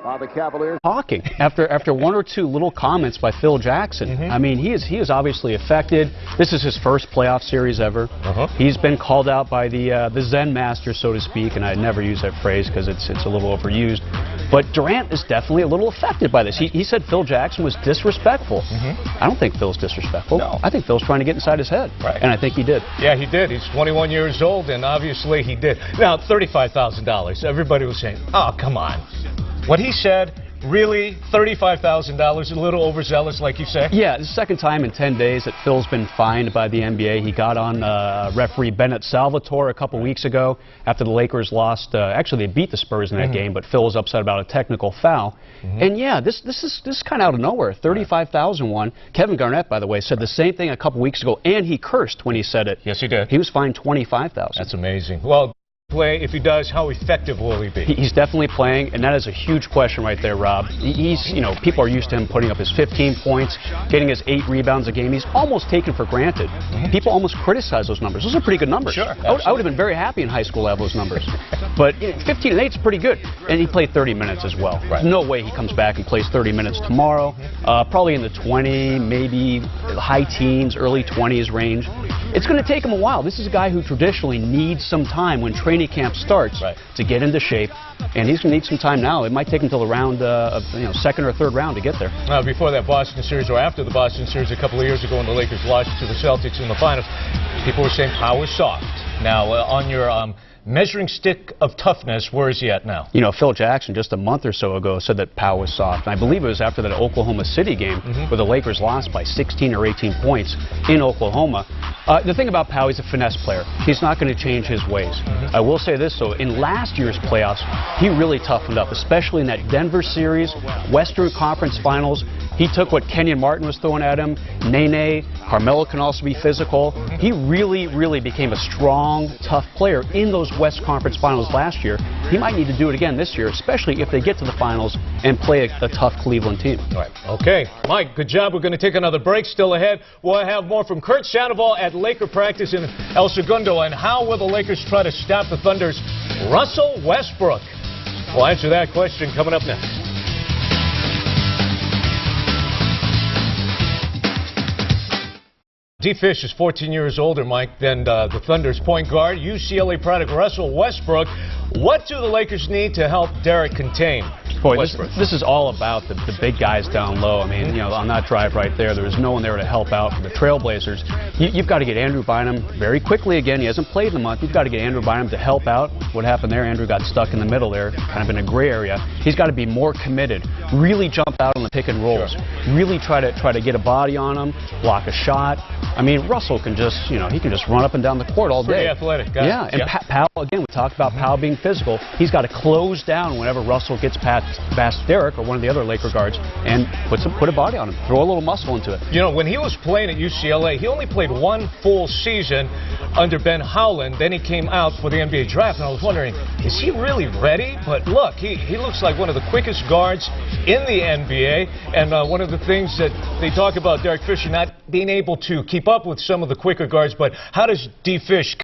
The Cavaliers talking after one or two little comments by Phil Jackson. I mean, he is obviously affected. This is his first playoff series ever. He's been called out by the Zen master, so to speak, and I never use that phrase because it's a little overused. But Durant is definitely a little affected by this. He said Phil Jackson was disrespectful. I don't think Phil's disrespectful. No. I think Phil's trying to get inside his head. Right. And I think he did. Yeah, he did. He's 21 years old, and obviously he did. Now, $35,000. Everybody was saying, oh, come on. What he said, really, $35,000, a little overzealous, like you say? Yeah, the second time in 10 days that Phil's been fined by the NBA. He got on referee Bennett Salvatore a couple weeks ago after the Lakers lost. Actually, they beat the Spurs in that game, but Phil was upset about a technical foul. And yeah, this is kind of out of nowhere. $35,000. Kevin Garnett, by the way, said the same thing a couple weeks ago, and he cursed when he said it. Yes, he did. He was fined $25,000. That's amazing. Well, play, if he does, how effective will he be? He's definitely playing, and that is a huge question right there, Rob. He's, you know, people are used to him putting up his 15 points, getting his 8 rebounds a game. He's almost taken for granted. People almost criticize those numbers. Those are pretty good numbers. Sure, I would have been very happy in high school to have those numbers. But 15 and 8 is pretty good, and he played 30 minutes as well. Right. No way he comes back and plays 30 minutes tomorrow. Probably in the 20, maybe high teens, early 20s range. It's going to take him a while. This is a guy who traditionally needs some time when training camp starts to get into shape, and he's going to need some time now. It might take him until the round of second or third round to get there. Before that Boston series, or after the Boston series a couple of years ago when the Lakers lost to the Celtics in the finals, people were saying power soft. Now, on your measuring stick of toughness, where is he at now? You know, Phil Jackson just a month or so ago said that Powell was soft. And I believe it was after that Oklahoma City game where the Lakers lost by 16 or 18 points in Oklahoma. The thing about Powell, he's a finesse player. He's not going to change his ways. I will say this, though. In last year's playoffs, he really toughened up, especially in that Denver series, Western Conference Finals. He took what Kenyon Martin was throwing at him. Nene, Carmelo can also be physical. He really became a strong, tough player in those West Conference Finals last year. He might need to do it again this year, especially if they get to the finals and play a tough Cleveland team. All right. Okay. Mike, good job. We're going to take another break. Still ahead, we'll have more from Kurt Sandoval at Laker practice in El Segundo. And how will the Lakers try to stop the Thunder's Russell Westbrook? We'll answer that question coming up next. D-Fish is 14 years older, Mike, than the Thunder's point guard, UCLA product Russell Westbrook. What do the Lakers need to help Derek contain Boy, Westbrook? This is all about the big guys down low. I mean, on that drive right there was no one there to help out for the Trailblazers. You've got to get Andrew Bynum very quickly again. He hasn't played in a month. You've got to get Andrew Bynum to help out. What happened there? Andrew got stuck in the middle there, kind of in a gray area. He's got to be more committed, really jump out on the pick and rolls, really try to get a body on him, block a shot. I mean, Russell can just, he can just run up and down the court all day. Pretty athletic guy. Yeah, and Powell, again, we talked about Powell being physical. He's got to close down whenever Russell gets past Derek or one of the other Laker guards and put a body on him, throw a little muscle into it. When he was playing at UCLA, he only played one full season under Ben Howland. Then he came out for the NBA draft, and I was wondering, is he really ready? But look, he looks like one of the quickest guards in the NBA, and one of the things that they talk about Derek Fisher not being able to keep up with some of the quicker guards, but how does D-Fish